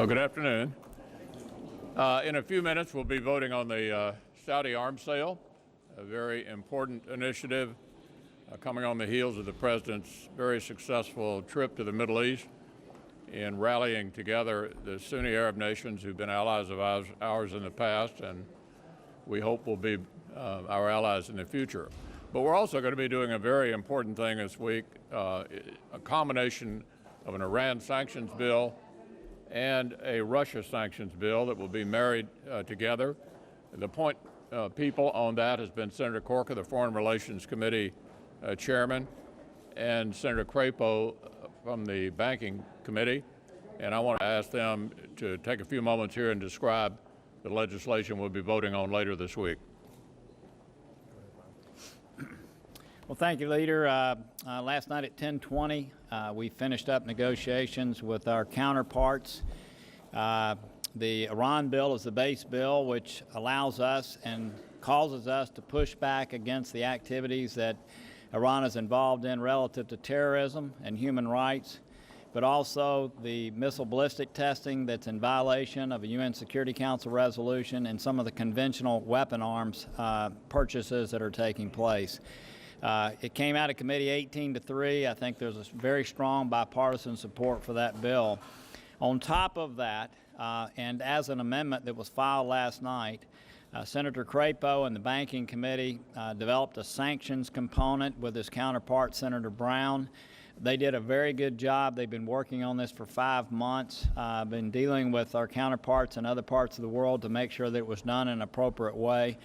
Good afternoon. In a few minutes, we'll be voting on the Saudi arms sale, a very important initiative coming on the heels of the President's very successful trip to the Middle East in rallying together the Sunni Arab nations who've been allies of ours in the past and we hope will be our allies in the future. But we're also going to be doing a very important thing this week, a combination of an Iran sanctions bill and a Russia sanctions bill that will be married together. The point people on that has been Senator Corker, the Foreign Relations Committee chairman, and Senator Crapo from the Banking Committee. And I want to ask them to take a few moments here and describe the legislation we'll be voting on later this week. Well, thank you, Leader. Last night at 10:20, we finished up negotiations with our counterparts. The Iran bill is the base bill, which allows us and causes us to push back against the activities that Iran is involved in relative to terrorism and human rights, but also the missile ballistic testing that's in violation of a UN Security Council resolution and some of the conventional weapon arms purchases that are taking place. It came out of committee 18-3. I think there's a very strong bipartisan support for that bill. On top of that, and as an amendment that was filed last night, Senator Crapo and the Banking Committee developed a sanctions component with his counterpart, Senator Brown. They did a very good job. They've been working on this for 5 months, been dealing with our counterparts in other parts of the world to make sure that it was done in an appropriate way.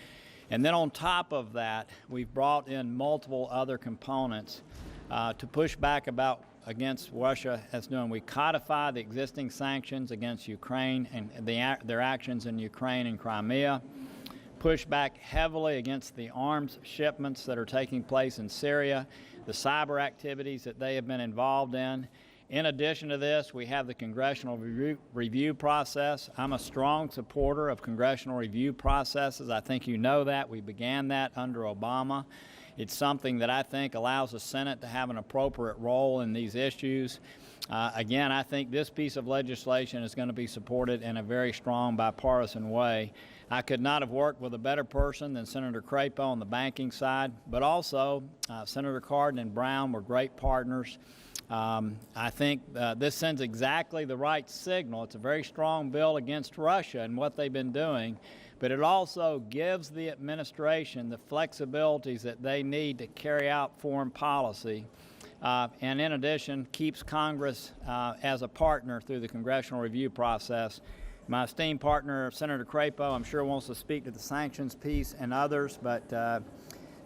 And then on top of that, we've brought in multiple other components to push back against Russia as doing. We codify the existing sanctions against Ukraine and their actions in Ukraine and Crimea, push back heavily against the arms shipments that are taking place in Syria, the cyber activities that they have been involved in. In addition to this, we have the congressional review process. I'm a strong supporter of congressional review processes. I think you know that. We began that under Obama. It's something that I think allows the Senate to have an appropriate role in these issues. Again, I think this piece of legislation is going to be supported in a very strong bipartisan way. I could not have worked with a better person than Senator Crapo on the banking side, but also Senator Cardin and Brown were great partners. I think this sends exactly the right signal. It's a very strong bill against Russia and what they've been doing, but it also gives the administration the flexibilities that they need to carry out foreign policy, and in addition, keeps Congress as a partner through the congressional review process. My esteemed partner, Senator Crapo, I'm sure wants to speak to the sanctions piece and others, but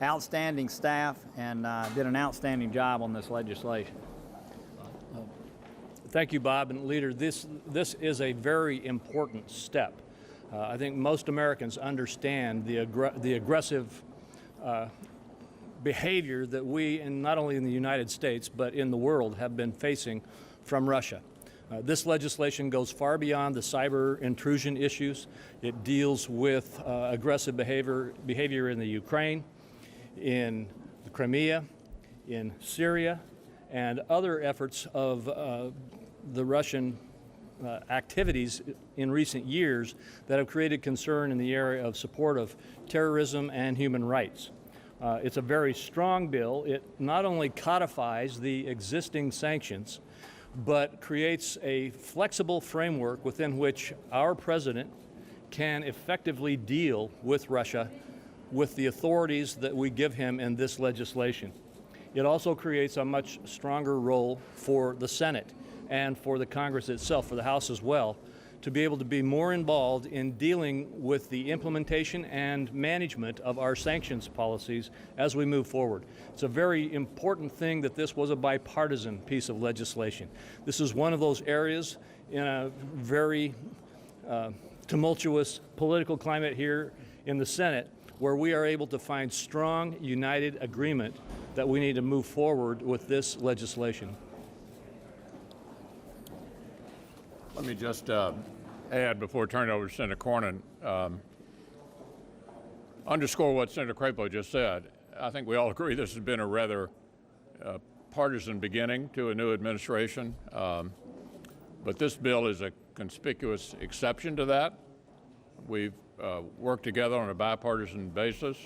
outstanding staff and did an outstanding job on this legislation. Thank you, Bob. And Leader, this is a very important step. I think most Americans understand the aggressive behavior that we, and not only in the United States, but in the world, have been facing from Russia. This legislation goes far beyond the cyber intrusion issues. It deals with aggressive behavior in the Ukraine, in the Crimea, in Syria, and other efforts of the Russian activities in recent years that have created concern in the area of support of terrorism and human rights. It's a very strong bill. It not only codifies the existing sanctions, but creates a flexible framework within which our president can effectively deal with Russia with the authorities that we give him in this legislation. It also creates a much stronger role for the Senate and for the Congress itself, for the House as well, to be able to be more involved in dealing with the implementation and management of our sanctions policies as we move forward. It's a very important thing that this was a bipartisan piece of legislation. This is one of those areas in a very tumultuous political climate here in the Senate where we are able to find strong, united agreement that we need to move forward with this legislation. Let me just add, before turning it over to Senator Cornyn, underscore what Senator Crapo just said. I think we all agree this has been a rather partisan beginning to a new administration. But this bill is a conspicuous exception to that. We've worked together on a bipartisan basis,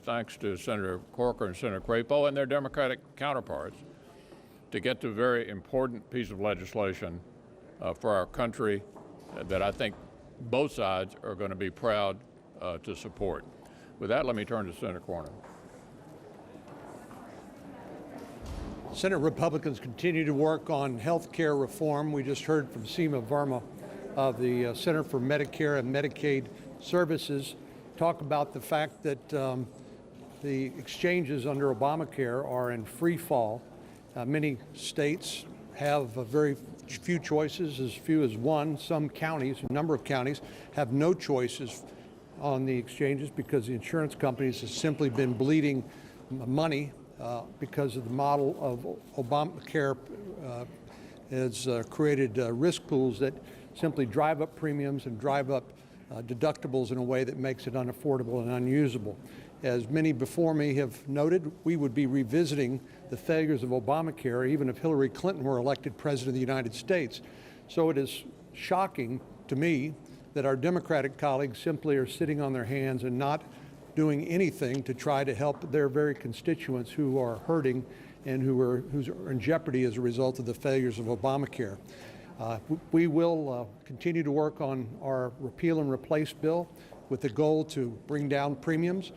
thanks to Senator Corker and Senator Crapo and their Democratic counterparts, to get to a very important piece of legislation for our country that I think both sides are going to be proud to support. With that, let me turn to Senator Cornyn. Senate Republicans continue to work on health care reform. We just heard from Seema Verma of the Center for Medicare and Medicaid Services talk about the fact that the exchanges under Obamacare are in free fall. Many states have very few choices, as few as one. Some counties, a number of counties, have no choices on the exchanges because the insurance companies have simply been bleeding money because of the model of Obamacare has created risk pools that simply drive up premiums and drive up deductibles in a way that makes it unaffordable and unusable. As many before me have noted, we would be revisiting the failures of Obamacare even if Hillary Clinton were elected President of the United States. So it is shocking to me that our Democratic colleagues simply are sitting on their hands and not doing anything to try to help their very constituents who are hurting and who are in jeopardy as a result of the failures of Obamacare. We will continue to work on our repeal and replace bill with the goal to bring down premiums,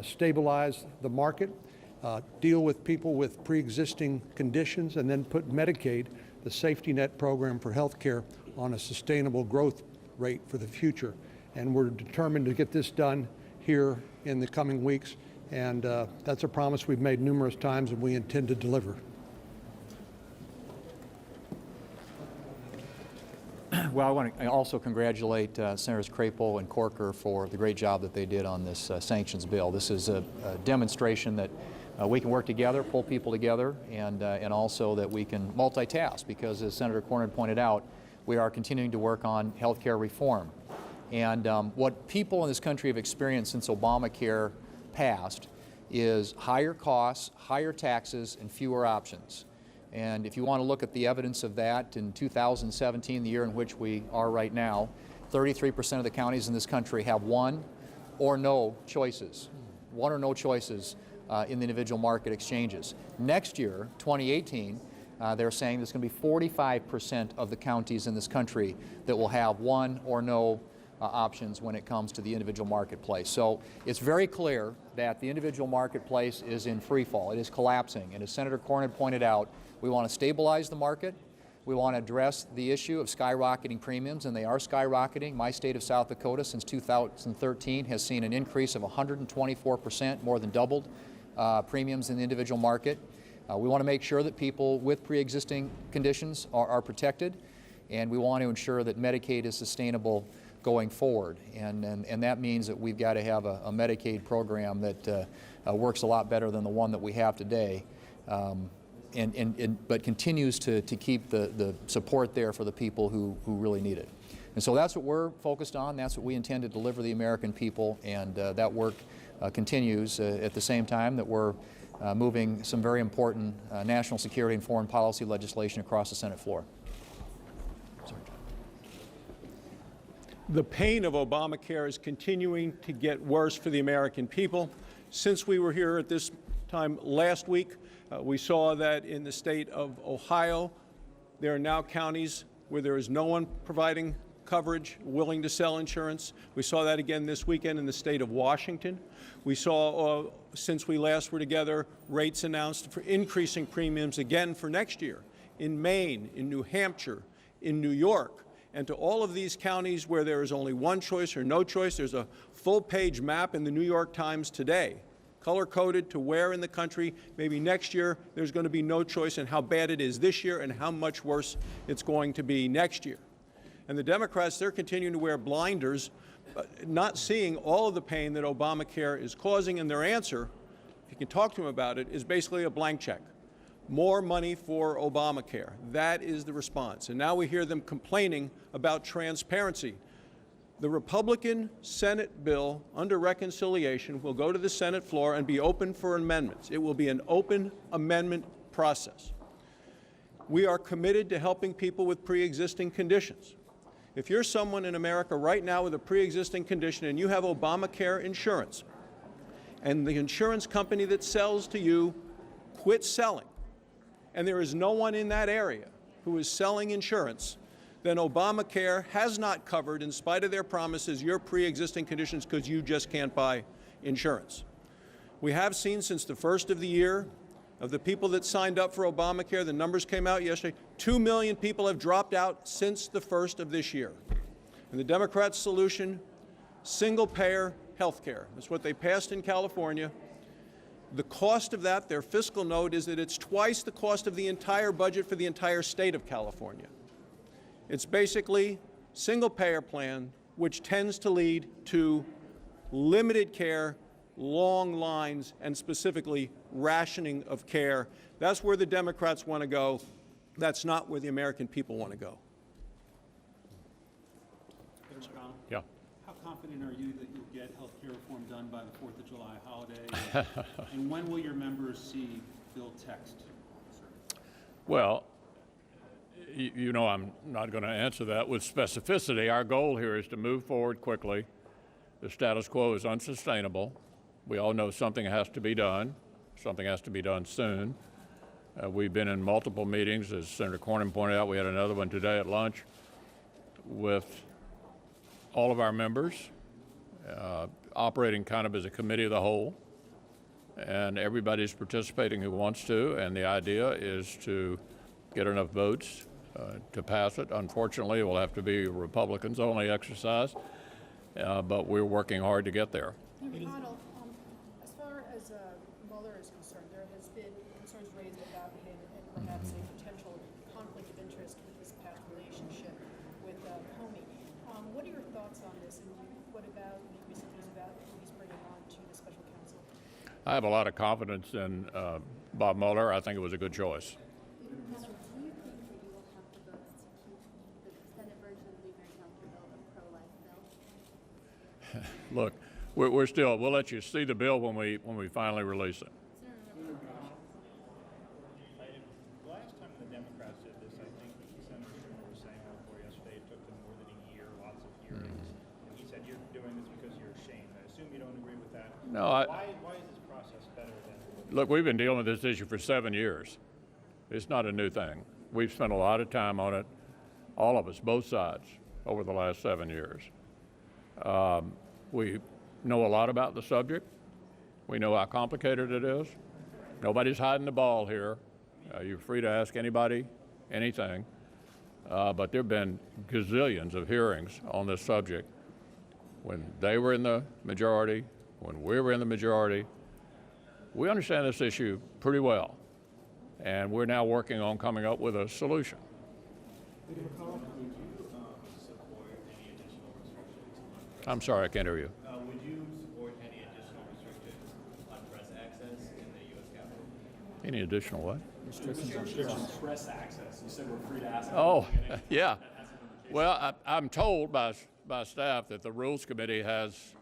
stabilize the market, deal with people with pre-existing conditions, and then put Medicaid, the safety net program for health care, on a sustainable growth rate for the future. And we're determined to get this done here in the coming weeks, and that's a promise we've made numerous times and we intend to deliver. Well, I want to also congratulate Senators Crapo and Corker for the great job that they did on this sanctions bill. This is a demonstration that we can work together, pull people together, and also that we can multitask, because as Senator Cornyn pointed out, we are continuing to work on health care reform. And what people in this country have experienced since Obamacare passed is higher costs, higher taxes, and fewer options. And if you want to look at the evidence of that, in 2017, the year in which we are right now, 33% of the counties in this country have one or no choices in the individual market exchanges. Next year, 2018, they're saying there's going to be 45% of the counties in this country that will have one or no options when it comes to the individual marketplace. So it's very clear that the individual marketplace is in free fall. It is collapsing. And as Senator Cornyn pointed out, we want to stabilize the market. We want to address the issue of skyrocketing premiums, and they are skyrocketing. My state of South Dakota since 2013 has seen an increase of 124%, more than doubled premiums in the individual market. We want to make sure that people with pre-existing conditions are protected, and we want to ensure that Medicaid is sustainable going forward. And that means that we've got to have a Medicaid program that works a lot better than the one that we have today, but continues to keep the support there for the people who really need it. And so that's what we're focused on. That's what we intend to deliver the American people, and that work continues at the same time that we're moving some very important national security and foreign policy legislation across the Senate floor. The pain of Obamacare is continuing to get worse for the American people. Since we were here at this time last week, we saw that in the state of Ohio, there are now counties where there is no one providing coverage, willing to sell insurance. We saw that again this weekend in the state of Washington. We saw, since we last were together, rates announced for increasing premiums again for next year in Maine, in New Hampshire, in New York. And to all of these counties where there is only one choice or no choice, there's a full-page map in the New York Times today, color-coded to where in the country maybe next year there's going to be no choice, and how bad it is this year and how much worse it's going to be next year. And the Democrats, they're continuing to wear blinders, not seeing all of the pain that Obamacare is causing, and their answer, if you can talk to them about it, is basically a blank check. More money for Obamacare. That is the response. And now we hear them complaining about transparency. The Republican Senate bill under reconciliation will go to the Senate floor and be open for amendments. It will be an open amendment process. We are committed to helping people with pre-existing conditions. If you're someone in America right now with a pre-existing condition and you have Obamacare insurance, and the insurance company that sells to you quits selling, and there is no one in that area who is selling insurance, then Obamacare has not covered, in spite of their promises, your pre-existing conditions because you just can't buy insurance. We have seen since the first of the year, of the people that signed up for Obamacare, the numbers came out yesterday, 2 million people have dropped out since the first of this year. And the Democrats' solution, single-payer health care. That's what they passed in California. The cost of that, their fiscal note, is that it's twice the cost of the entire budget for the entire state of California. It's basically single-payer plan, which tends to lead to limited care, long lines, and specifically rationing of care. That's where the Democrats want to go. That's not where the American people want to go. Yeah. How confident are you that you'll get health care reform done by the 4th of July holiday? And when will your members see bill text? Well, you know I'm not going to answer that with specificity. Our goal here is to move forward quickly. The status quo is unsustainable. We all know something has to be done. Something has to be done soon. We've been in multiple meetings, as Senator Cornyn pointed out. We had another one today at lunch with all of our members, operating kind of as a committee of the whole. And everybody's participating who wants to, and the idea is to get enough votes to pass it. Unfortunately, it will have to be a Republicans-only exercise, but we're working hard to get there. McConnell, as far as Mueller is concerned, there has been concerns raised about him and perhaps a potential conflict of interest with his past relationship with Comey. What are your thoughts on this, and what about the recent news about who he's bringing on to the special counsel? I have a lot of confidence in Bob Mueller. I think it was a good choice. Do you think that you will have the votes to keep the Senate version of the American Bill a pro-life bill? Look, we're still. We'll let you see the bill when we finally release it. The last time the Democrats did this, I think Senator Schumer was saying on the floor yesterday, it took them more than a year, lots of hearings. And he said you're doing this because you're ashamed. I assume you don't agree with that. No, Why is this process better than? Look, we've been dealing with this issue for 7 years. It's not a new thing. We've spent a lot of time on it, all of us, both sides, over the last 7 years. We know a lot about the subject. We know how complicated it is. Nobody's hiding the ball here. You're free to ask anybody anything. But there have been gazillions of hearings on this subject. When they were in the majority, when we were in the majority, we understand this issue pretty well. And we're now working on coming up with a solution. I'm sorry, I can't hear you. Would you support any additional restrictions on press access in the U.S. Capitol? Any additional what? Restrictions on press access. You said we're free to ask. Oh, yeah. Well, I'm told by staff that the Rules Committee has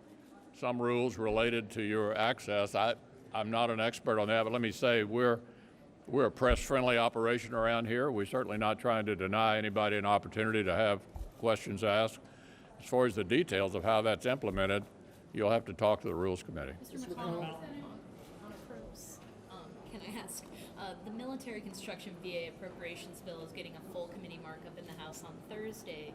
some rules related to your access. I'm not an expert on that, but let me say we're a press-friendly operation around here. We're certainly not trying to deny anybody an opportunity to have questions asked. As far as the details of how that's implemented, you'll have to talk to the Rules Committee. Mr. McConnell, on approps, can I ask, the military construction VA appropriations bill is getting a full committee markup in the House on Thursday.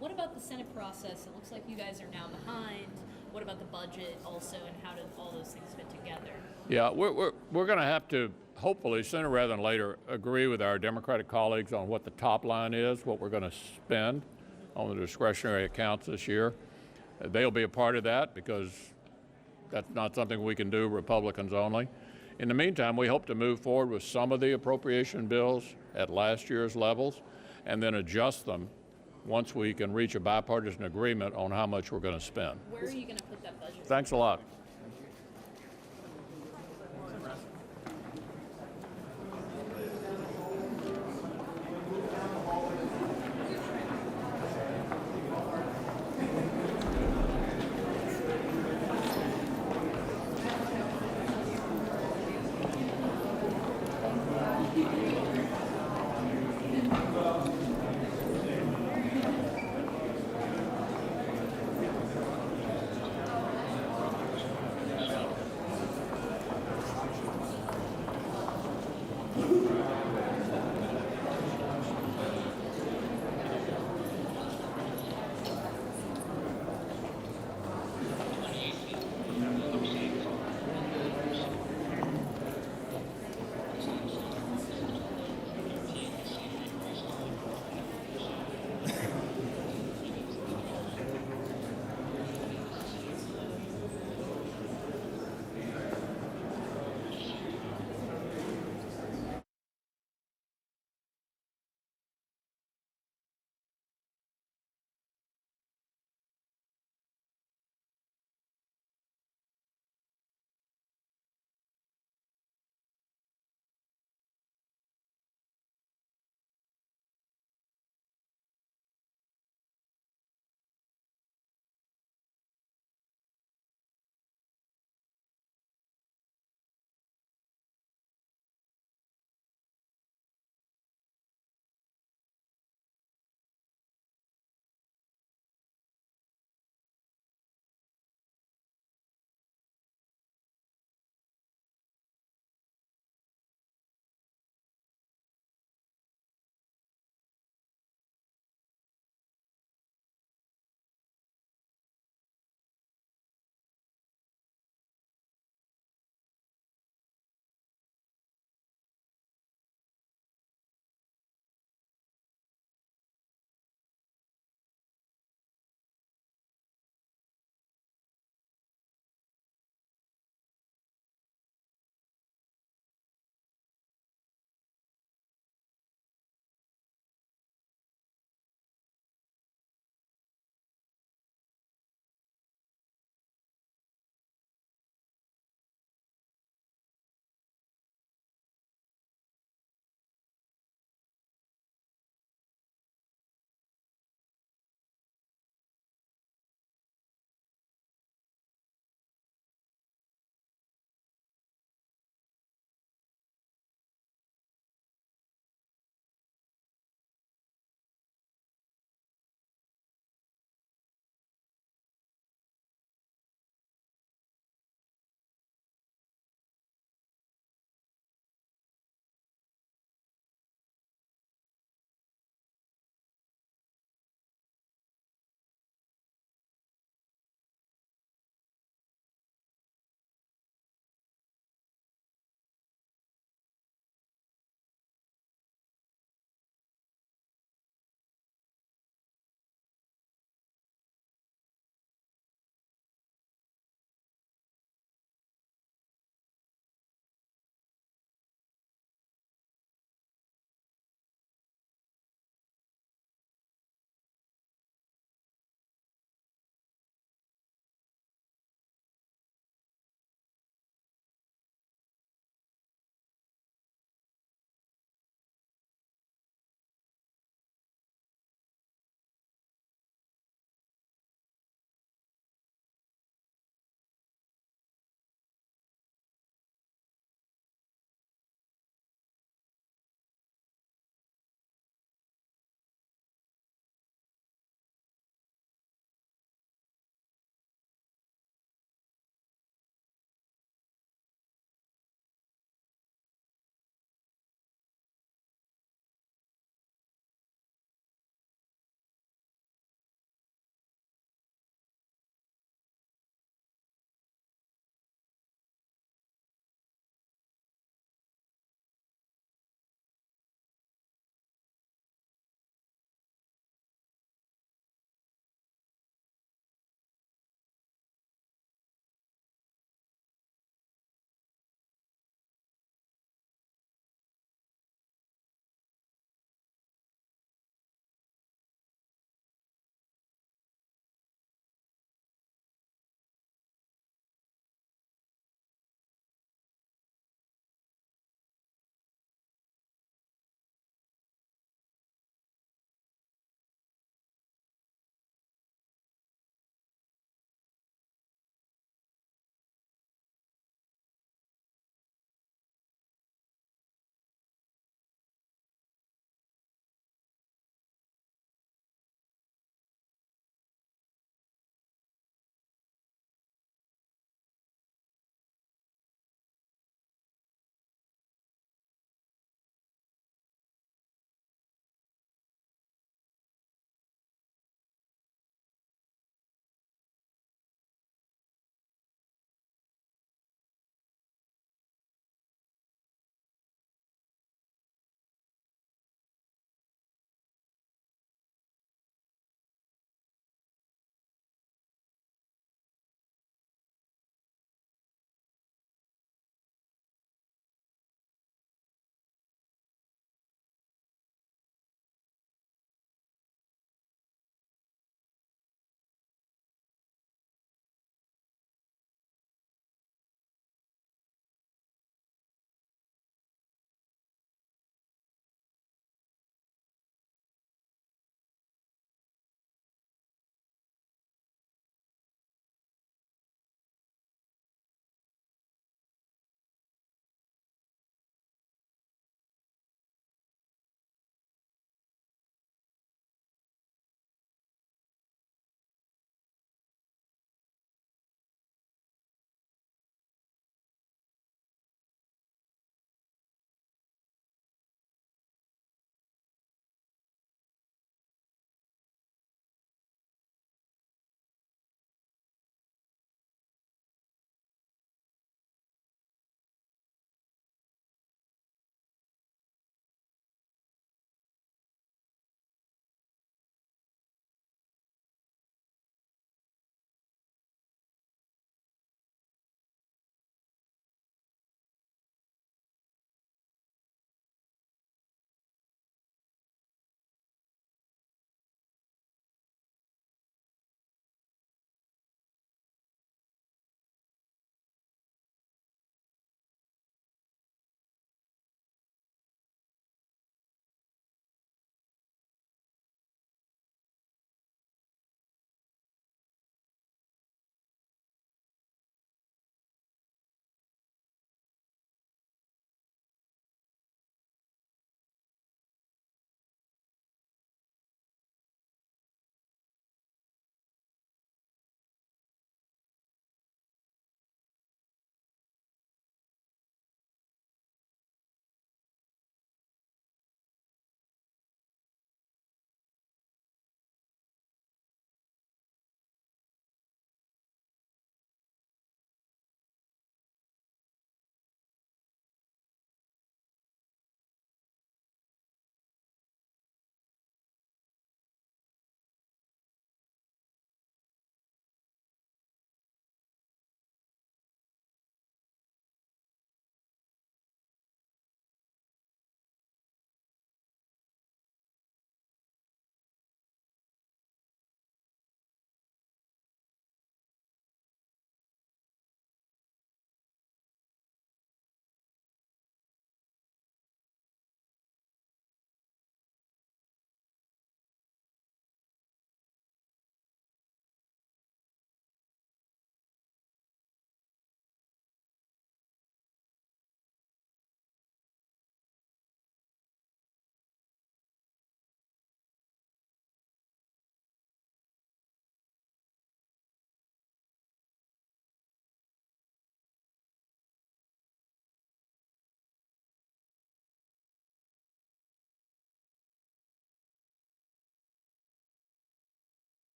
What about the Senate process? It looks like you guys are now behind. What about the budget also, and how do all those things fit together? Yeah, we're going to have to, hopefully sooner rather than later, agree with our Democratic colleagues on what the top line is, what we're going to spend on the discretionary accounts this year. They'll be a part of that because that's not something we can do Republicans only. In the meantime, we hope to move forward with some of the appropriation bills at last year's levels and then adjust them once we can reach a bipartisan agreement on how much we're going to spend. Where are you going to put that budget? Thanks a lot.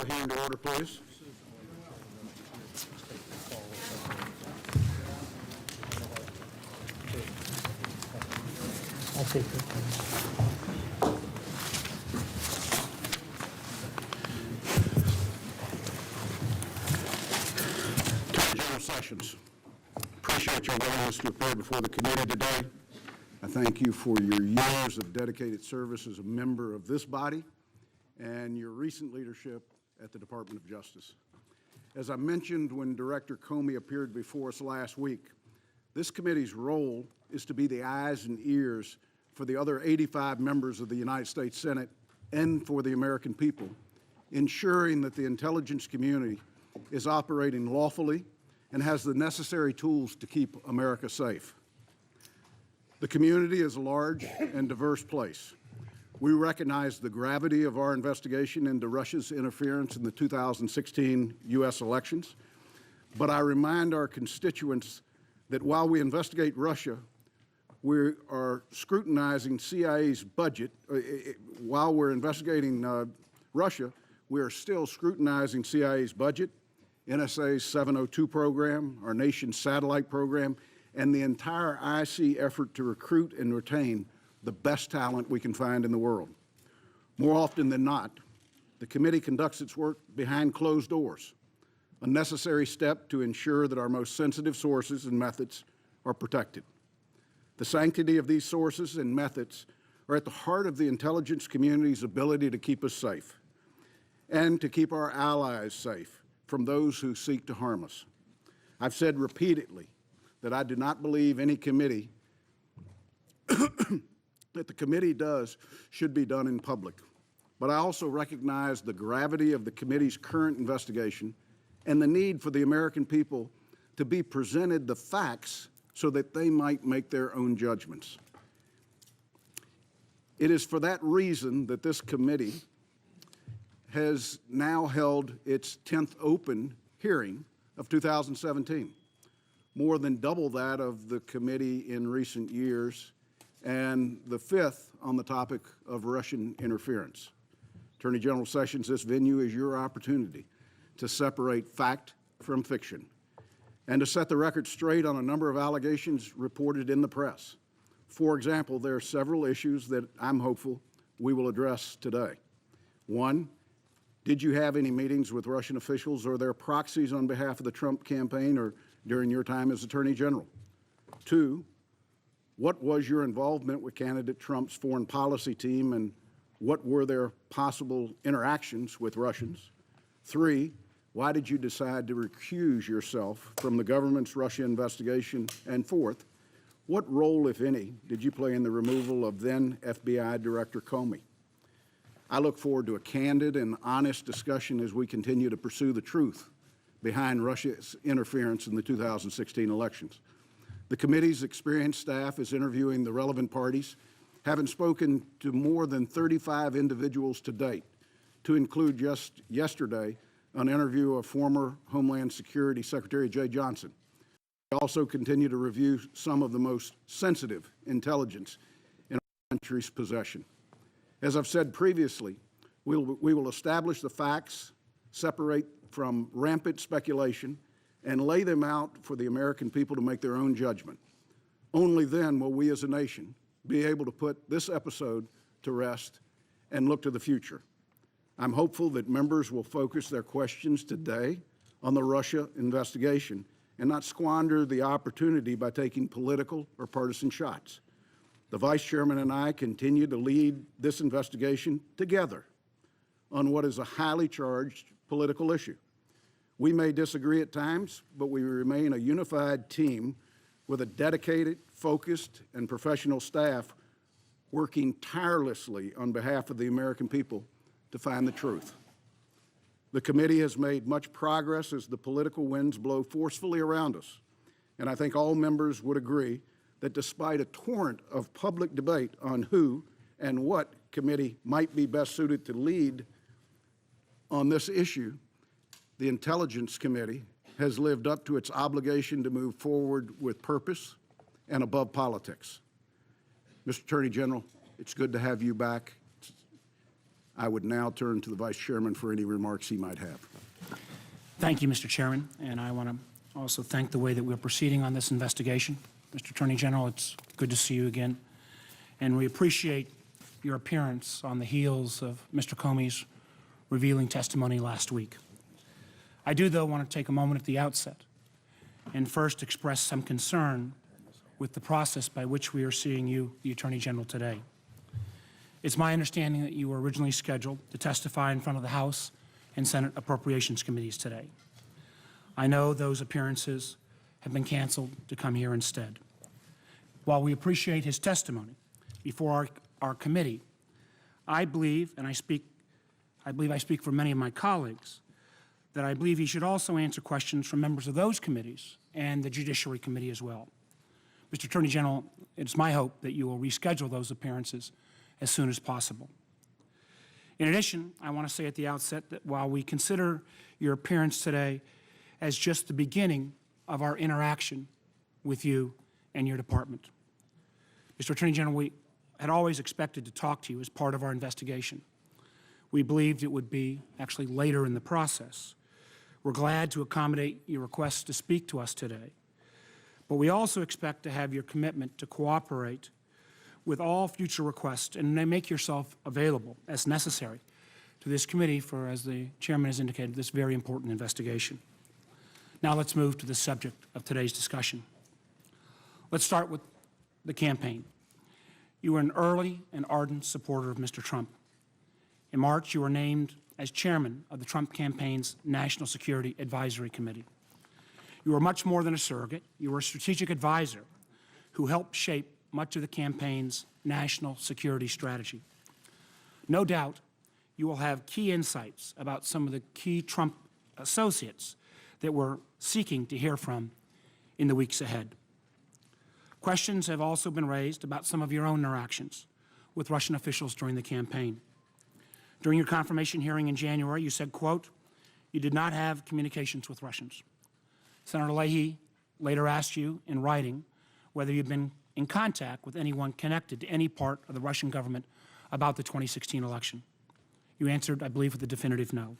hearing to order, please. I'll take it. General Sessions, appreciate your willingness to appear before the committee today. I thank you for your years of dedicated service as a member of this body and your recent leadership at the Department of Justice. As I mentioned when Director Comey appeared before us last week, this committee's role is to be the eyes and ears for the other 85 members of the United States Senate and for the American people, ensuring that the intelligence community is operating lawfully and has the necessary tools to keep America safe. The community is a large and diverse place. We recognize the gravity of our investigation into Russia's interference in the 2016 U.S. elections, but I remind our constituents that while we investigate Russia, we are scrutinizing CIA's budget. While we're investigating Russia, we are still scrutinizing CIA's budget, NSA's 702 program, our nation's satellite program, and the entire IC effort to recruit and retain the best talent we can find in the world. More often than not, the committee conducts its work behind closed doors, a necessary step to ensure that our most sensitive sources and methods are protected. The sanctity of these sources and methods are at the heart of the intelligence community's ability to keep us safe and to keep our allies safe from those who seek to harm us. I've said repeatedly that I do not believe any committee that the committee does should be done in public. But I also recognize the gravity of the committee's current investigation and the need for the American people to be presented the facts so that they might make their own judgments. It is for that reason that this committee has now held its 10th open hearing of 2017, more than double that of the committee in recent years, and the 5th on the topic of Russian interference. Attorney General Sessions, this venue is your opportunity to separate fact from fiction and to set the record straight on a number of allegations reported in the press. For example, there are several issues that I'm hopeful we will address today. One, did you have any meetings with Russian officials or their proxies on behalf of the Trump campaign or during your time as Attorney General? Two, what was your involvement with candidate Trump's foreign policy team and what were their possible interactions with Russians? Three, why did you decide to recuse yourself from the government's Russia investigation? And fourth, what role, if any, did you play in the removal of then FBI Director Comey? I look forward to a candid and honest discussion as we continue to pursue the truth behind Russia's interference in the 2016 elections. The committee's experienced staff is interviewing the relevant parties, having spoken to more than 35 individuals to date, to include just yesterday an interview of former Homeland Security Secretary Jay Johnson. We also continue to review some of the most sensitive intelligence in our country's possession. As I've said previously, we will establish the facts, separate from rampant speculation, and lay them out for the American people to make their own judgment. Only then will we as a nation be able to put this episode to rest and look to the future. I'm hopeful that members will focus their questions today on the Russia investigation and not squander the opportunity by taking political or partisan shots. The Vice Chairman and I continue to lead this investigation together on what is a highly charged political issue. We may disagree at times, but we remain a unified team with a dedicated, focused, and professional staff working tirelessly on behalf of the American people to find the truth. The committee has made much progress as the political winds blow forcefully around us, and I think all members would agree that despite a torrent of public debate on who and what committee might be best suited to lead on this issue, the Intelligence Committee has lived up to its obligation to move forward with purpose and above politics. Mr. Attorney General, it's good to have you back. I would now turn to the Vice Chairman for any remarks he might have. Thank you, Mr. Chairman, and I want to also thank the way that we're proceeding on this investigation. Mr. Attorney General, it's good to see you again, and we appreciate your appearance on the heels of Mr. Comey's revealing testimony last week. I do, though, want to take a moment at the outset and first express some concern with the process by which we are seeing you, the Attorney General, today. It's my understanding that you were originally scheduled to testify in front of the House and Senate Appropriations Committees today. I know those appearances have been canceled to come here instead. While we appreciate his testimony before our committee, I believe, and I speak for many of my colleagues, that I believe he should also answer questions from members of those committees and the Judiciary Committee as well. Mr. Attorney General, it's my hope that you will reschedule those appearances as soon as possible. In addition, I want to say at the outset that while we consider your appearance today as just the beginning of our interaction with you and your department, Mr. Attorney General, we had always expected to talk to you as part of our investigation. We believed it would be actually later in the process. We're glad to accommodate your request to speak to us today, but we also expect to have your commitment to cooperate with all future requests and make yourself available as necessary to this committee for, as the chairman has indicated, this very important investigation. Now let's move to the subject of today's discussion. Let's start with the campaign. You were an early and ardent supporter of Mr. Trump. In March, you were named as chairman of the Trump campaign's National Security Advisory Committee. You were much more than a surrogate. You were a strategic advisor who helped shape much of the campaign's national security strategy. No doubt, you will have key insights about some of the key Trump associates that we're seeking to hear from in the weeks ahead. Questions have also been raised about some of your own interactions with Russian officials during the campaign. During your confirmation hearing in January, you said, quote, you did not have communications with Russians. Senator Leahy later asked you in writing whether you'd been in contact with anyone connected to any part of the Russian government about the 2016 election. You answered, I believe, with a definitive no.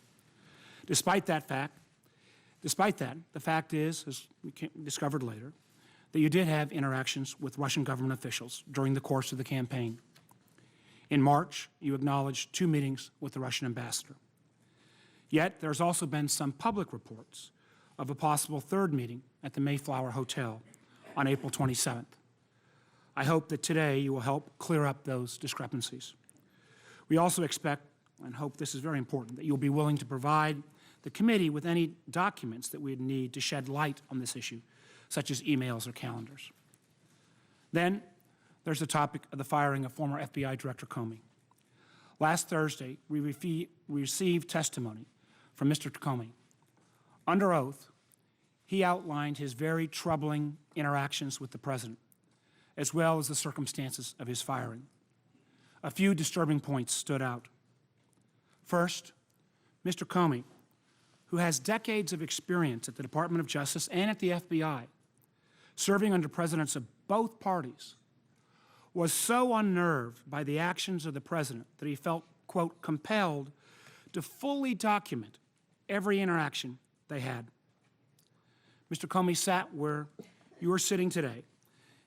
Despite that, the fact is, as we discovered later, that you did have interactions with Russian government officials during the course of the campaign. In March, you acknowledged 2 meetings with the Russian ambassador. Yet, there's also been some public reports of a possible 3rd meeting at the Mayflower Hotel on April 27th. I hope that today you will help clear up those discrepancies. We also expect, and hope this is very important, that you'll be willing to provide the committee with any documents that we'd need to shed light on this issue, such as emails or calendars. Then, there's the topic of the firing of former FBI Director Comey. Last Thursday, we received testimony from Mr. Comey. Under oath, he outlined his very troubling interactions with the president, as well as the circumstances of his firing. A few disturbing points stood out. First, Mr. Comey, who has decades of experience at the Department of Justice and at the FBI, serving under presidents of both parties, was so unnerved by the actions of the president that he felt, quote, compelled to fully document every interaction they had. Mr. Comey sat where you are sitting today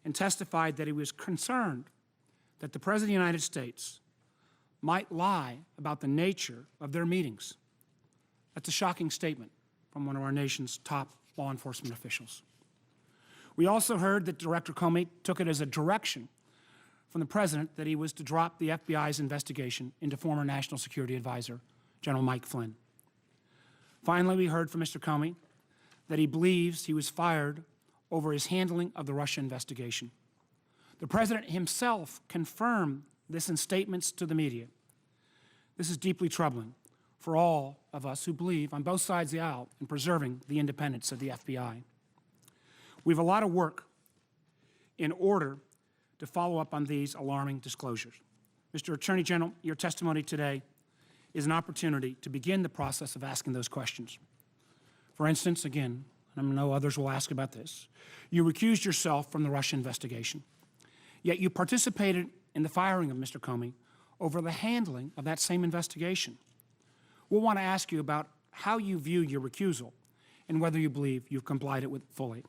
and testified that he was concerned that the President of the United States might lie about the nature of their meetings. That's a shocking statement from one of our nation's top law enforcement officials. We also heard that Director Comey took it as a direction from the President that he was to drop the FBI's investigation into former National Security Advisor, General Mike Flynn. Finally, we heard from Mr. Comey that he believes he was fired over his handling of the Russia investigation. The President himself confirmed this in statements to the media. This is deeply troubling for all of us who believe on both sides of the aisle in preserving the independence of the FBI. We have a lot of work in order to follow up on these alarming disclosures. Mr. Attorney General, your testimony today is an opportunity to begin the process of asking those questions. For instance, again, and I know others will ask about this, you recused yourself from the Russia investigation, yet you participated in the firing of Mr. Comey over the handling of that same investigation. We'll want to ask you about how you view your recusal and whether you believe you've complied with it fully.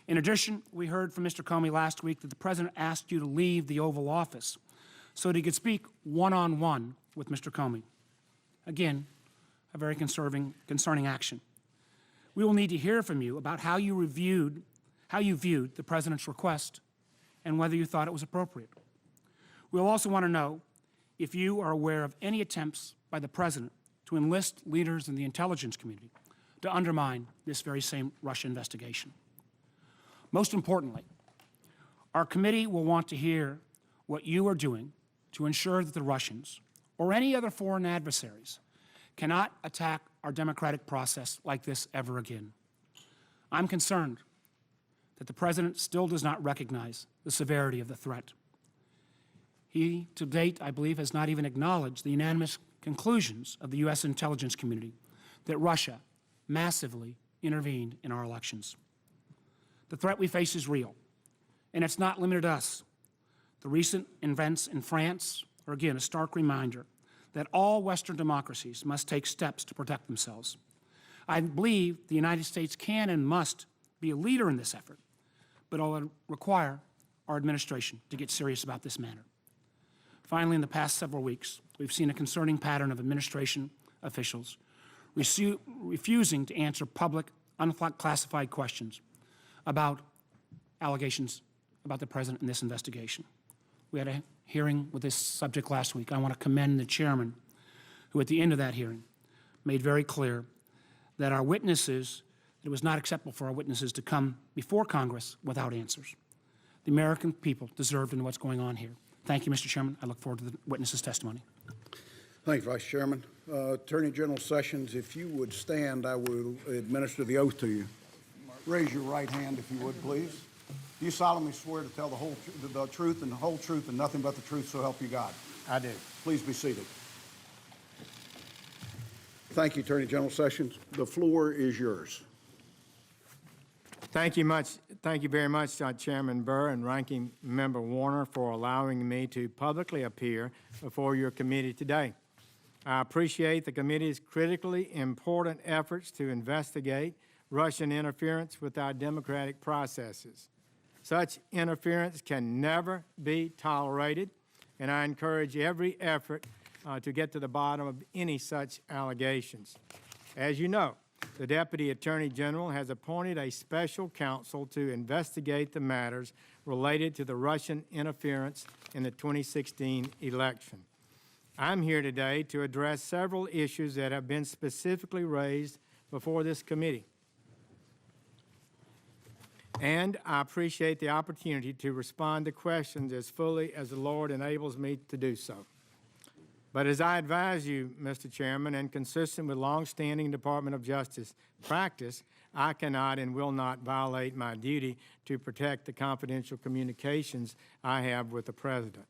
In addition, we heard from Mr. Comey last week that the President asked you to leave the Oval Office so that he could speak one-on-one with Mr. Comey. Again, a very concerning action. We will need to hear from you about how you viewed the President's request and whether you thought it was appropriate. We'll also want to know if you are aware of any attempts by the President to enlist leaders in the intelligence community to undermine this very same Russia investigation. Most importantly, our committee will want to hear what you are doing to ensure that the Russians or any other foreign adversaries cannot attack our democratic process like this ever again. I'm concerned that the President still does not recognize the severity of the threat. He, to date, I believe, has not even acknowledged the unanimous conclusions of the U.S. intelligence community that Russia massively intervened in our elections. The threat we face is real, and it's not limited to us. The recent events in France are, again, a stark reminder that all Western democracies must take steps to protect themselves. I believe the United States can and must be a leader in this effort, but it will require our administration to get serious about this matter. Finally, in the past several weeks, we've seen a concerning pattern of administration officials refusing to answer public, unclassified questions about allegations about the President in this investigation. We had a hearing with this subject last week. I want to commend the chairman, who at the end of that hearing made very clear that our witnesses, it was not acceptable for our witnesses to come before Congress without answers. The American people deserve to know what's going on here. Thank you, Mr. Chairman. I look forward to the witnesses' testimony. Thank you, Vice Chairman. Attorney General Sessions, if you would stand, I will administer the oath to you. Raise your right hand, if you would, please. Do you solemnly swear to tell the truth and the whole truth and nothing but the truth, so help you God? I do. Please be seated. Thank you, Attorney General Sessions. The floor is yours. Thank you very much, Chairman Burr and Ranking Member Warner, for allowing me to publicly appear before your committee today. I appreciate the committee's critically important efforts to investigate Russian interference with our democratic processes. Such interference can never be tolerated, and I encourage every effort to get to the bottom of any such allegations. As you know, the Deputy Attorney General has appointed a special counsel to investigate the matters related to the Russian interference in the 2016 election. I'm here today to address several issues that have been specifically raised before this committee. And I appreciate the opportunity to respond to questions as fully as the Lord enables me to do so. But as I advise you, Mr. Chairman, and consistent with longstanding Department of Justice practice, I cannot and will not violate my duty to protect the confidential communications I have with the President.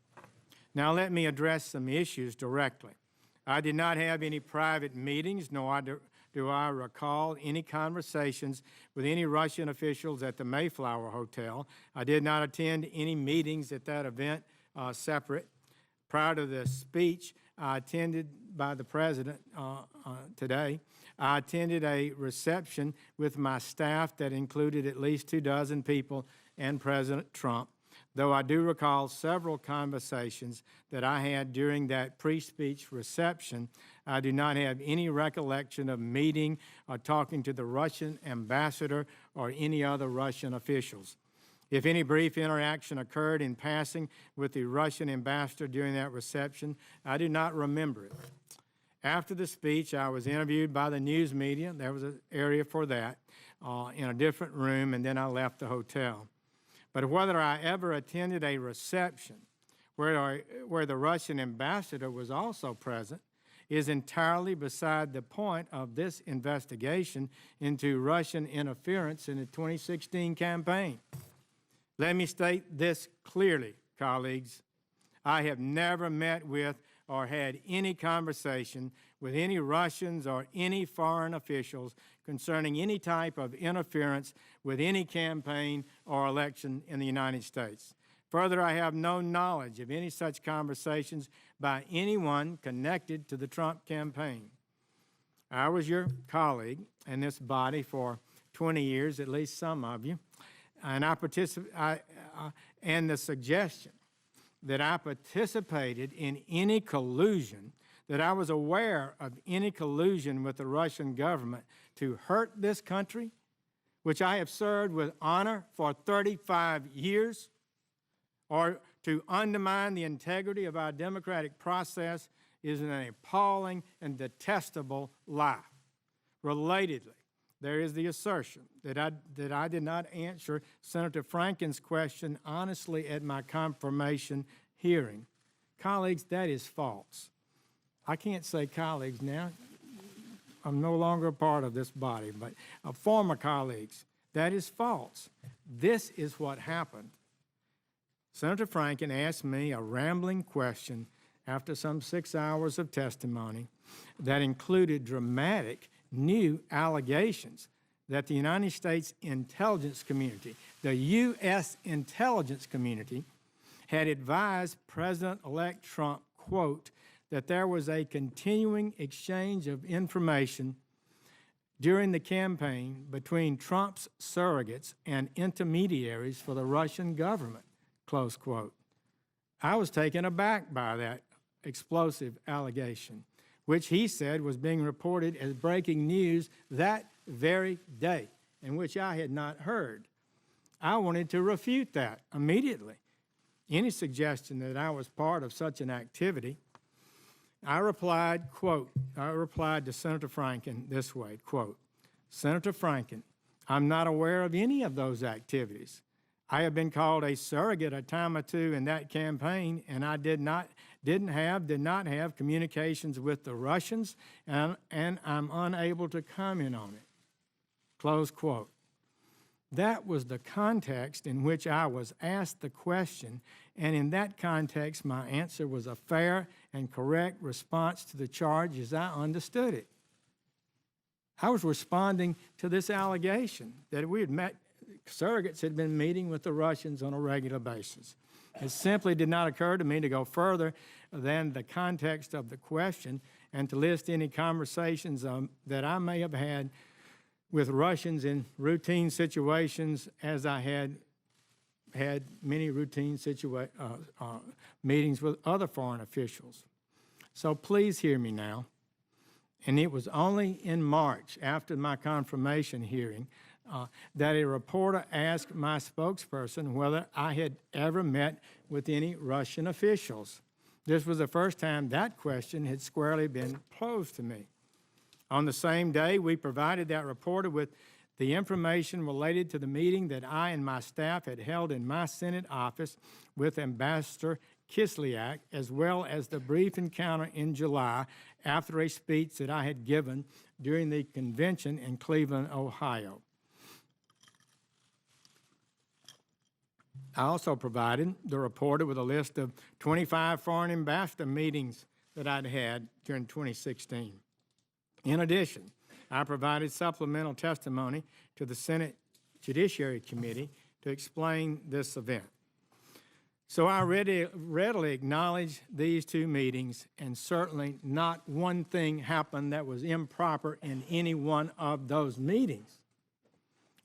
Now let me address some issues directly. I did not have any private meetings, nor do I recall any conversations with any Russian officials at the Mayflower Hotel. I did not attend any meetings at that event separate. Prior to the speech I attended by the President today, I attended a reception with my staff that included at least 24 people and President Trump, though I do recall several conversations that I had during that pre-speech reception. I do not have any recollection of meeting or talking to the Russian ambassador or any other Russian officials. If any brief interaction occurred in passing with the Russian ambassador during that reception, I do not remember it. After the speech, I was interviewed by the news media. There was an area for that in a different room, and then I left the hotel. But whether I ever attended a reception where the Russian ambassador was also present is entirely beside the point of this investigation into Russian interference in the 2016 campaign. Let me state this clearly, colleagues. I have never met with or had any conversation with any Russians or any foreign officials concerning any type of interference with any campaign or election in the United States. Further, I have no knowledge of any such conversations by anyone connected to the Trump campaign. I was your colleague in this body for 20 years, at least some of you, and and the suggestion that I participated in any collusion, that I was aware of any collusion with the Russian government to hurt this country, which I have served with honor for 35 years, or to undermine the integrity of our democratic process, is an appalling and detestable lie. Relatedly, there is the assertion that I did not answer Senator Franken's question honestly at my confirmation hearing. Colleagues, that is false. I can't say colleagues now. I'm no longer a part of this body, but former colleagues, that is false. This is what happened. Senator Franken asked me a rambling question after some 6 hours of testimony that included dramatic new allegations that the United States intelligence community, the U.S. intelligence community, had advised President-elect Trump, quote, that there was a continuing exchange of information during the campaign between Trump's surrogates and intermediaries for the Russian government, close quote. I was taken aback by that explosive allegation, which he said was being reported as breaking news that very day, and which I had not heard. I wanted to refute that immediately. Any suggestion that I was part of such an activity, I replied, quote, to Senator Franken this way, quote, Senator Franken, I'm not aware of any of those activities. I have been called a surrogate a time or two in that campaign, and I did not have communications with the Russians, and I'm unable to comment on it. Close quote. That was the context in which I was asked the question, and in that context, my answer was a fair and correct response to the charge as I understood it. I was responding to this allegation that we had met, surrogates had been meeting with the Russians on a regular basis. It simply did not occur to me to go further than the context of the question and to list any conversations that I may have had with Russians in routine situations, as I had many routine meetings with other foreign officials. So please hear me now. And it was only in March, after my confirmation hearing, that a reporter asked my spokesperson whether I had ever met with any Russian officials. This was the first time that question had squarely been posed to me. On the same day, we provided that reporter with the information related to the meeting that I and my staff had held in my Senate office with Ambassador Kislyak, as well as the brief encounter in July after a speech that I had given during the convention in Cleveland, Ohio. I also provided the reporter with a list of 25 foreign ambassador meetings that I'd had during 2016. In addition, I provided supplemental testimony to the Senate Judiciary Committee to explain this event. So I readily acknowledge these two meetings, and certainly not one thing happened that was improper in any one of those meetings.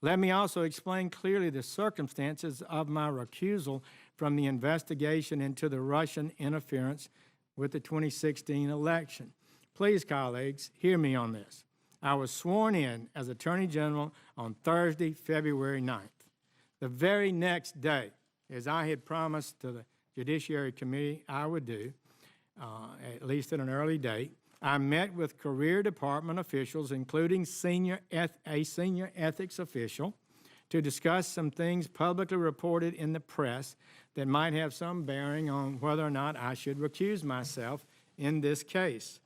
Let me also explain clearly the circumstances of my recusal from the investigation into the Russian interference with the 2016 election. Please, colleagues, hear me on this. I was sworn in as Attorney General on Thursday, February 9th. The very next day, as I had promised to the Judiciary Committee I would do, at least at an early date, I met with career department officials, including a senior ethics official, to discuss some things publicly reported in the press that might have some bearing on whether or not I should recuse myself in this case.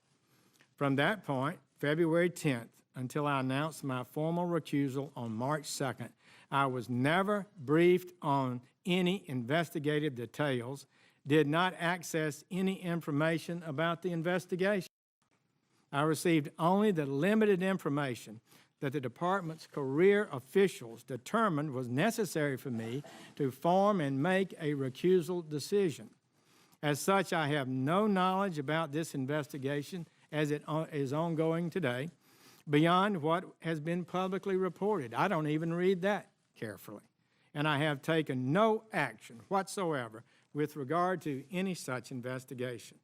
From that point, February 10th, until I announced my formal recusal on March 2nd, I was never briefed on any investigative details, did not access any information about the investigation. I received only the limited information that the department's career officials determined was necessary for me to form and make a recusal decision. As such, I have no knowledge about this investigation as it is ongoing today, beyond what has been publicly reported. I don't even read that carefully. And I have taken no action whatsoever with regard to any such investigation.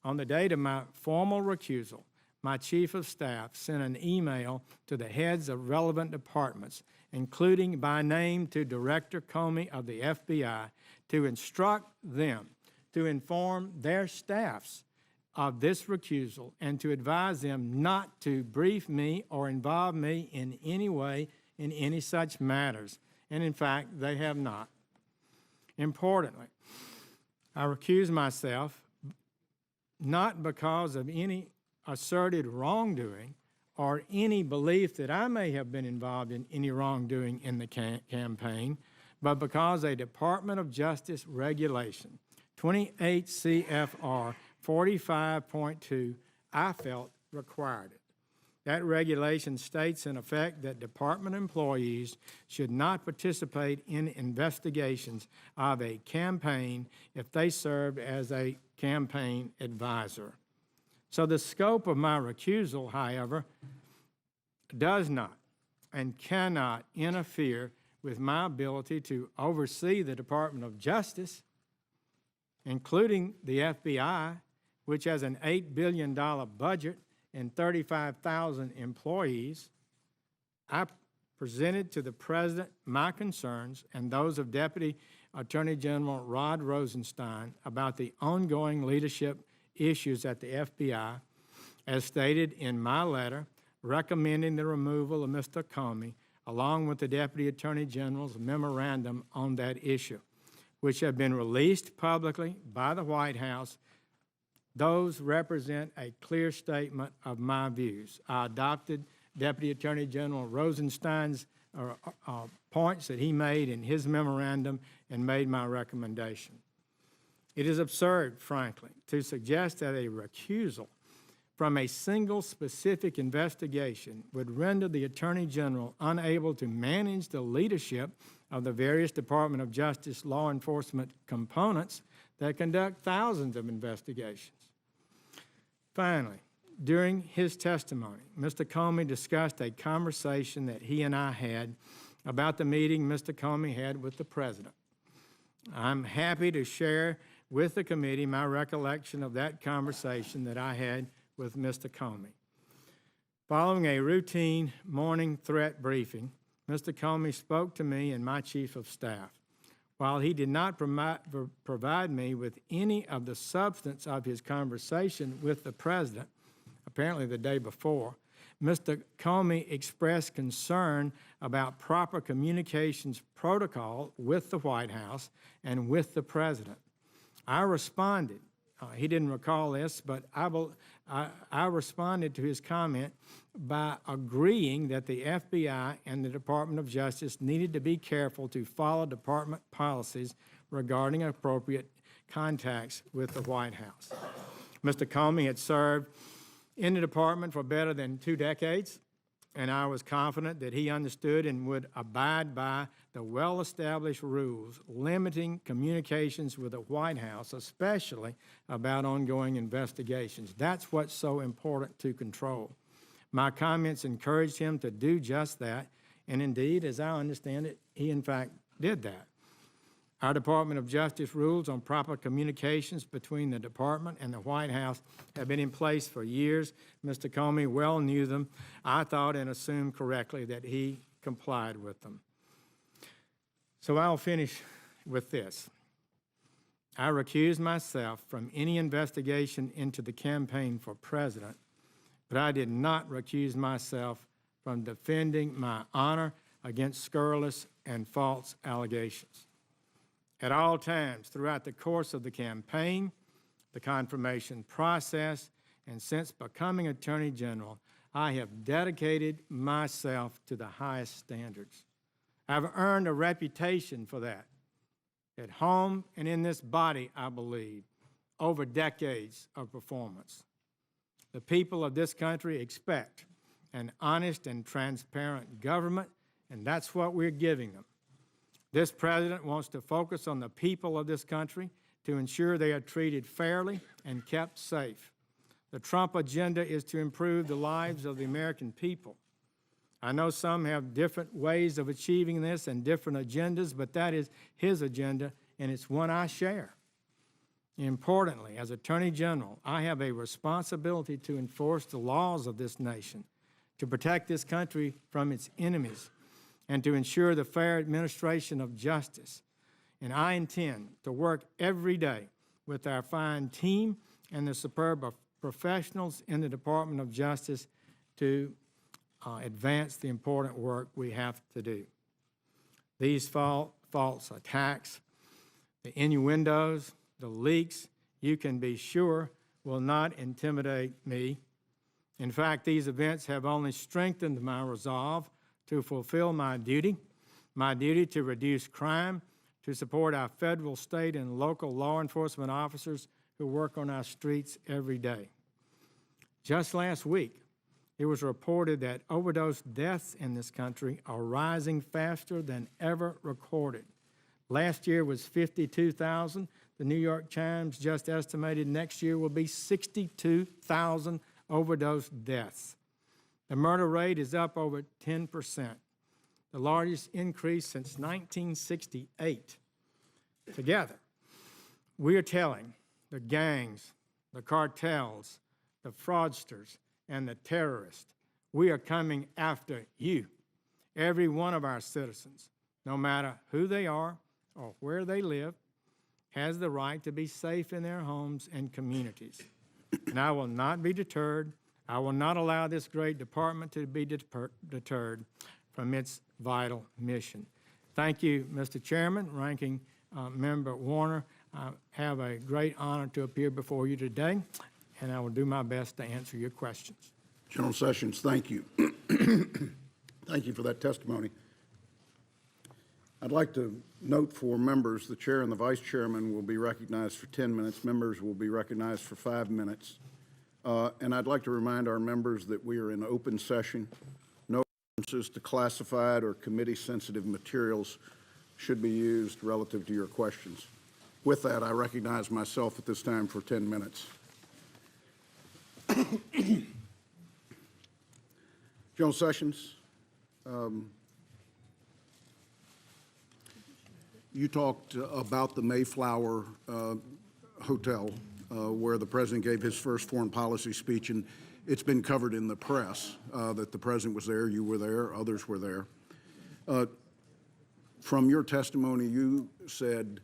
On the date of my formal recusal, my Chief of Staff sent an email to the heads of relevant departments, including by name to Director Comey of the FBI, to instruct them to inform their staffs of this recusal and to advise them not to brief me or involve me in any way in any such matters. And in fact, they have not. Importantly, I recuse myself not because of any asserted wrongdoing or any belief that I may have been involved in any wrongdoing in the campaign, but because a Department of Justice regulation, 28 CFR 45.2, I felt required it. That regulation states in effect that department employees should not participate in investigations of a campaign if they served as a campaign advisor. So the scope of my recusal, however, does not and cannot interfere with my ability to oversee the Department of Justice, including the FBI, which has an $8 billion budget and 35,000 employees. I presented to the President my concerns and those of Deputy Attorney General Rod Rosenstein about the ongoing leadership issues at the FBI, as stated in my letter recommending the removal of Mr. Comey, along with the Deputy Attorney General's memorandum on that issue, which have been released publicly by the White House. Those represent a clear statement of my views. I adopted Deputy Attorney General Rosenstein's points that he made in his memorandum and made my recommendation. It is absurd, frankly, to suggest that a recusal from a single specific investigation would render the Attorney General unable to manage the leadership of the various Department of Justice law enforcement components that conduct thousands of investigations. Finally, during his testimony, Mr. Comey discussed a conversation that he and I had about the meeting Mr. Comey had with the President. I'm happy to share with the committee my recollection of that conversation that I had with Mr. Comey. Following a routine morning threat briefing, Mr. Comey spoke to me and my Chief of Staff. While he did not provide me with any of the substance of his conversation with the President, apparently the day before, Mr. Comey expressed concern about proper communications protocol with the White House and with the President. I responded. He didn't recall this, but I responded to his comment by agreeing that the FBI and the Department of Justice needed to be careful to follow department policies regarding appropriate contacts with the White House. Mr. Comey had served in the department for better than 2 decades, and I was confident that he understood and would abide by the well-established rules limiting communications with the White House, especially about ongoing investigations. That's what's so important to control. My comments encouraged him to do just that, and indeed, as I understand it, he in fact did that. Our Department of Justice rules on proper communications between the department and the White House have been in place for years. Mr. Comey well knew them. I thought and assumed correctly that he complied with them. So I'll finish with this. I recused myself from any investigation into the campaign for president, but I did not recuse myself from defending my honor against scurrilous and false allegations. At all times throughout the course of the campaign, the confirmation process, and since becoming Attorney General, I have dedicated myself to the highest standards. I've earned a reputation for that, at home and in this body, I believe, over decades of performance. The people of this country expect an honest and transparent government, and that's what we're giving them. This president wants to focus on the people of this country to ensure they are treated fairly and kept safe. The Trump agenda is to improve the lives of the American people. I know some have different ways of achieving this and different agendas, but that is his agenda, and it's one I share. Importantly, as Attorney General, I have a responsibility to enforce the laws of this nation, to protect this country from its enemies, and to ensure the fair administration of justice. And I intend to work every day with our fine team and the superb professionals in the Department of Justice to advance the important work we have to do. These false attacks, the innuendos, the leaks, you can be sure will not intimidate me. In fact, these events have only strengthened my resolve to fulfill my duty to reduce crime, to support our federal, state, and local law enforcement officers who work on our streets every day. Just last week, it was reported that overdose deaths in this country are rising faster than ever recorded. Last year was 52,000. The New York Times just estimated next year will be 62,000 overdose deaths. The murder rate is up over 10%, the largest increase since 1968. Together, we are telling the gangs, the cartels, the fraudsters, and the terrorists, we are coming after you, every one of our citizens, no matter who they are or where they live, has the right to be safe in their homes and communities. And I will not be deterred. I will not allow this great department to be deterred from its vital mission. Thank you, Mr. Chairman, Ranking Member Warner. I have a great honor to appear before you today, and I will do my best to answer your questions. General Sessions, thank you. Thank you for that testimony. I'd like to note for members, the chair and the vice chairman will be recognized for 10 minutes. Members will be recognized for 5 minutes. And I'd like to remind our members that we are in open session. No references to classified or committee-sensitive materials should be used relative to your questions. With that, I recognize myself at this time for 10 minutes. General Sessions, you talked about the Mayflower Hotel where the president gave his first foreign policy speech, and it's been covered in the press that the president was there, you were there, others were there. From your testimony, you said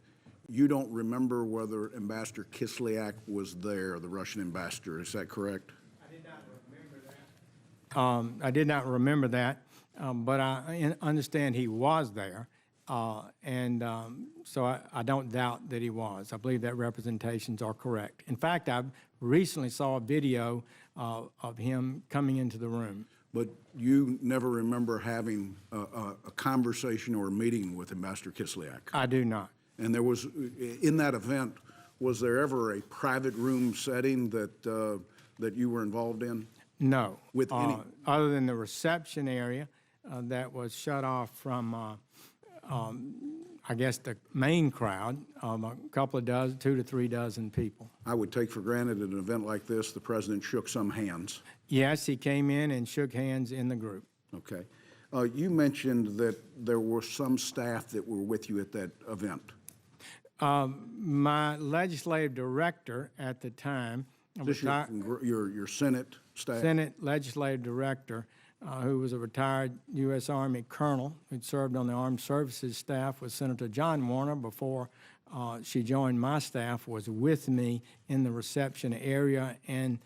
you don't remember whether Ambassador Kislyak was there, the Russian ambassador. Is that correct? I did not remember that, but I understand he was there, so I don't doubt that he was. I believe that representations are correct. In fact, I recently saw a video of him coming into the room. But you never remember having a conversation or a meeting with Ambassador Kislyak? I do not. And there was, in that event, was there ever a private room setting that that you were involved in? No. With any? Other than the reception area that was shut off from, I guess, the main crowd of a couple of dozen, 2 to 3 dozen people. I would take for granted at an event like this, the president shook some hands. Yes, he came in and shook hands in the group. Okay. You mentioned that there were some staff that were with you at that event. My legislative director at the time, Is this your Senate staff? Senate legislative director, who was a retired U.S. Army colonel who'd served on the Armed Services staff with Senator John Warner before she joined my staff, was with me in the reception area and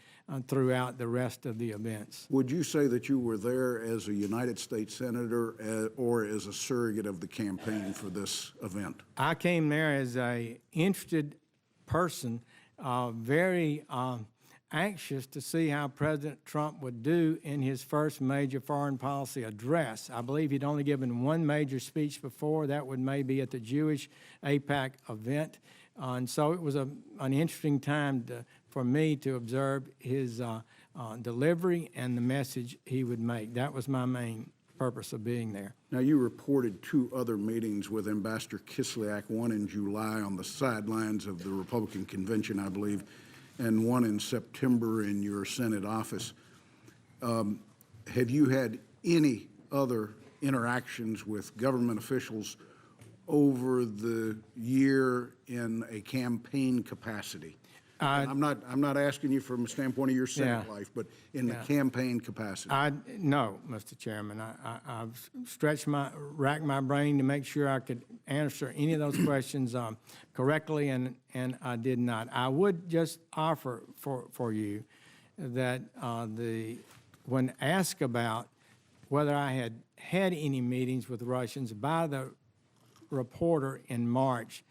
throughout the rest of the events. Would you say that you were there as a United States Senator or as a surrogate of the campaign for this event? I came there as an interested person, very anxious to see how President Trump would do in his first major foreign policy address. I believe he'd only given one major speech before. That would maybe at the Jewish AIPAC event. And so it was an interesting time for me to observe his delivery and the message he would make. That was my main purpose of being there. Now, you reported 2 other meetings with Ambassador Kislyak, one in July on the sidelines of the Republican convention, I believe, and one in September in your Senate office. Have you had any other interactions with government officials over the year in a campaign capacity? I'm not asking you from a standpoint of your Senate life, but in the campaign capacity. No, Mr. Chairman. I've racked my brain to make sure I could answer any of those questions correctly, and I did not. I would just offer for you that when asked about whether I had had any meetings with Russians by the reporter in March,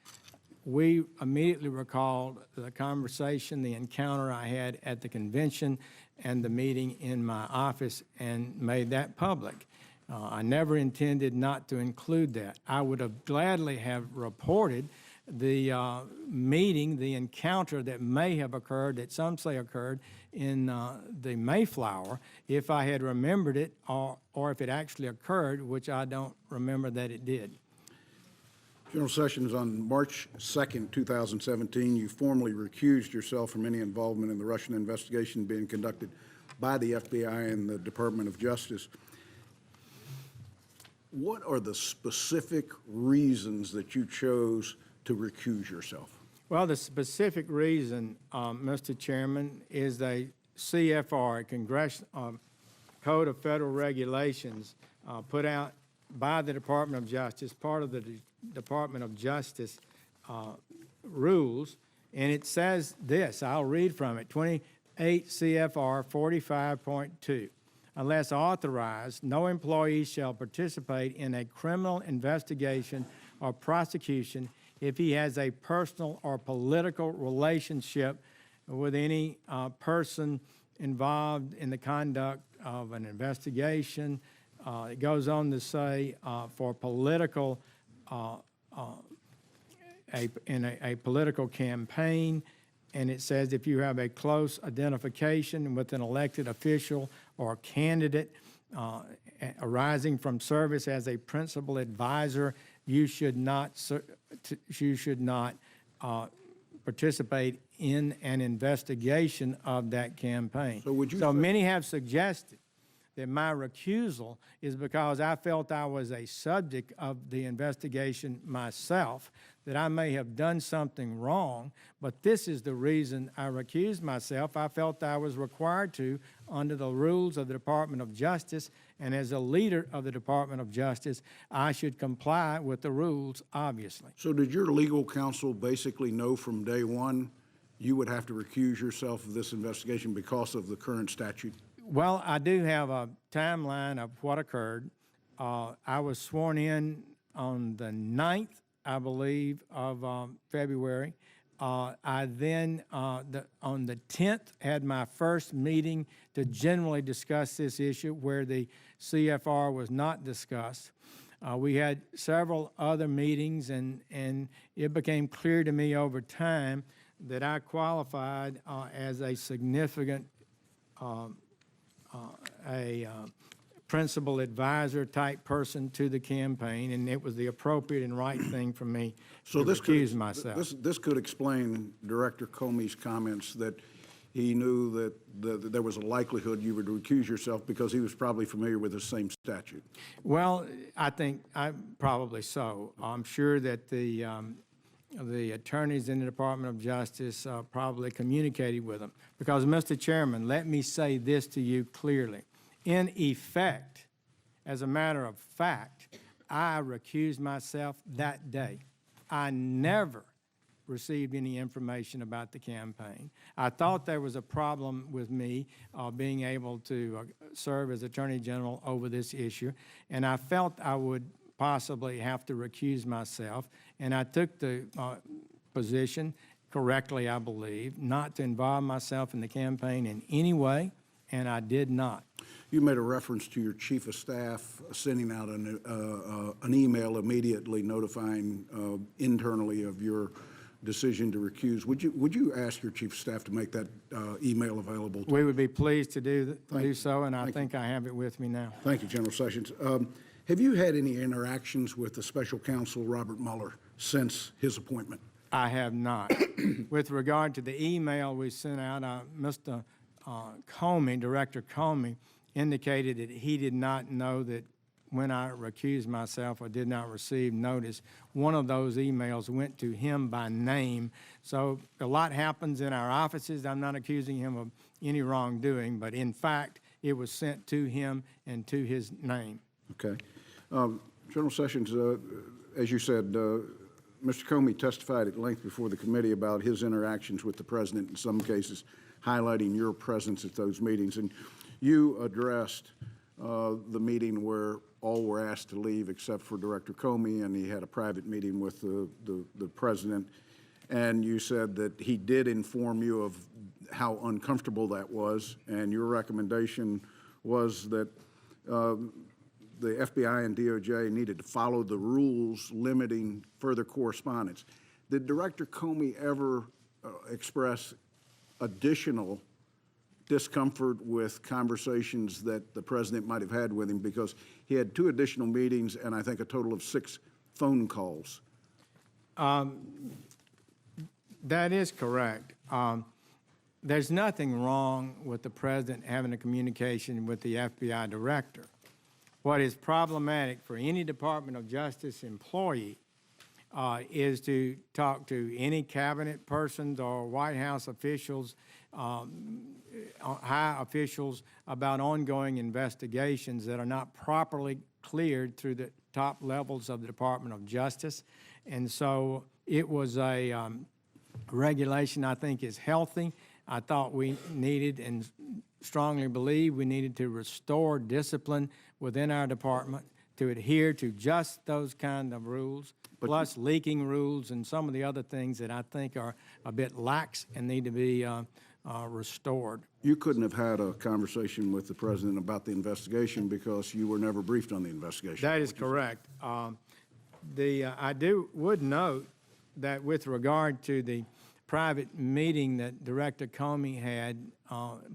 we immediately recalled the conversation, the encounter I had at the convention and the meeting in my office, and made that public. I never intended not to include that. I would have gladly have reported the meeting, the encounter that may have occurred, that some say occurred, in the Mayflower, if I had remembered it, or if it actually occurred, which I don't remember that it did. General Sessions, on March 2nd, 2017, you formally recused yourself from any involvement in the Russian investigation being conducted by the FBI and the Department of Justice. What are the specific reasons that you chose to recuse yourself? Well, the specific reason, Mr. Chairman, is a CFR, a Congressional Code of Federal Regulations, put out by the Department of Justice, part of the Department of Justice rules, and it says this, I'll read from it, 28 CFR 45.2. Unless authorized, no employee shall participate in a criminal investigation or prosecution if he has a personal or political relationship with any person involved in the conduct of an investigation. It goes on to say for political, in a political campaign, and it says if you have a close identification with an elected official or candidate arising from service as a principal advisor, you should not participate in an investigation of that campaign. So would you So many have suggested that my recusal is because I felt I was a subject of the investigation myself, that I may have done something wrong, but this is the reason I recused myself. I felt I was required to under the rules of the Department of Justice, and as a leader of the Department of Justice, I should comply with the rules, obviously. So did your legal counsel basically know from day one you would have to recuse yourself of this investigation because of the current statute? Well, I do have a timeline of what occurred. I was sworn in on the 9th, I believe, of February. I then, on the 10th, had my first meeting to generally discuss this issue where the CFR was not discussed. We had several other meetings, and it became clear to me over time that I qualified as a significant principal advisor type person to the campaign, and it was the appropriate and right thing for me to recuse myself. This could explain Director Comey's comments that he knew that there was a likelihood you would recuse yourself because he was probably familiar with the same statute. Well, I think probably so. I'm sure that the attorneys in the Department of Justice probably communicated with them. Because, Mr. Chairman, let me say this to you clearly. In effect, as a matter of fact, I recused myself that day. I never received any information about the campaign. I thought there was a problem with me being able to serve as Attorney General over this issue, and I felt I would possibly have to recuse myself, and I took the position, correctly I believe, not to involve myself in the campaign in any way, and I did not. You made a reference to your chief of staff sending out an email immediately notifying internally of your decision to recuse, would you ask your chief of staff to make that email available? We would be pleased to do so, and I think I have it with me now. Thank you, General Sessions. Have you had any interactions with the special counsel, Robert Mueller, since his appointment? I have not. With regard to the email we sent out, Mr. Comey, Director Comey, indicated that he did not know that when I recused myself or did not receive notice, one of those emails went to him by name. So a lot happens in our offices. I'm not accusing him of any wrongdoing, but in fact, it was sent to him and to his name. Okay. General Sessions, as you said, Mr. Comey testified at length before the committee about his interactions with the president, in some cases highlighting your presence at those meetings. And you addressed the meeting where all were asked to leave except for Director Comey, and he had a private meeting with the president. And you said that he did inform you of how uncomfortable that was, and your recommendation was that the FBI and DOJ needed to follow the rules limiting further correspondence. Did Director Comey ever express additional discomfort with conversations that the president might have had with him, because he had 2 additional meetings and I think a total of 6 phone calls? That is correct. There's nothing wrong with the president having a communication with the FBI director. What is problematic for any Department of Justice employee is to talk to any cabinet persons or White House officials, high officials, about ongoing investigations that are not properly cleared through the top levels of the Department of Justice. And so it was a regulation I think is healthy. I thought we needed and strongly believe we needed to restore discipline within our department to adhere to just those kind of rules, plus leaking rules and some of the other things that I think are a bit lax and need to be restored. You couldn't have had a conversation with the president about the investigation because you were never briefed on the investigation. That is correct. I would note that with regard to the private meeting that Director Comey had,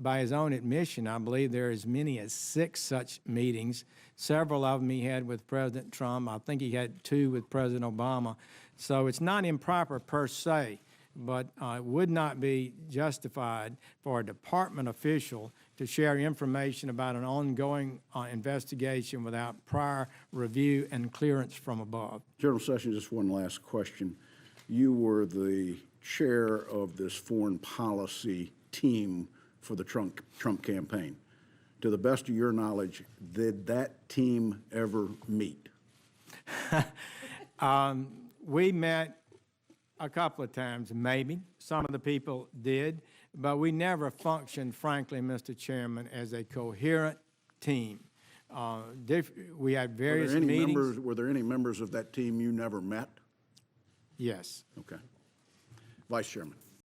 by his own admission, I believe there are as many as 6 such meetings. Several of them he had with President Trump. I think he had 2 with President Obama. So it's not improper per se, but it would not be justified for a department official to share information about an ongoing investigation without prior review and clearance from above. General Sessions, just one last question. You were the chair of this foreign policy team for the Trump campaign. To the best of your knowledge, did that team ever meet? We met a couple of times, maybe. Some of the people did, but we never functioned, frankly, Mr. Chairman, as a coherent team. We had various meetings. Were there any members of that team you never met? Yes. Okay. Vice Chairman.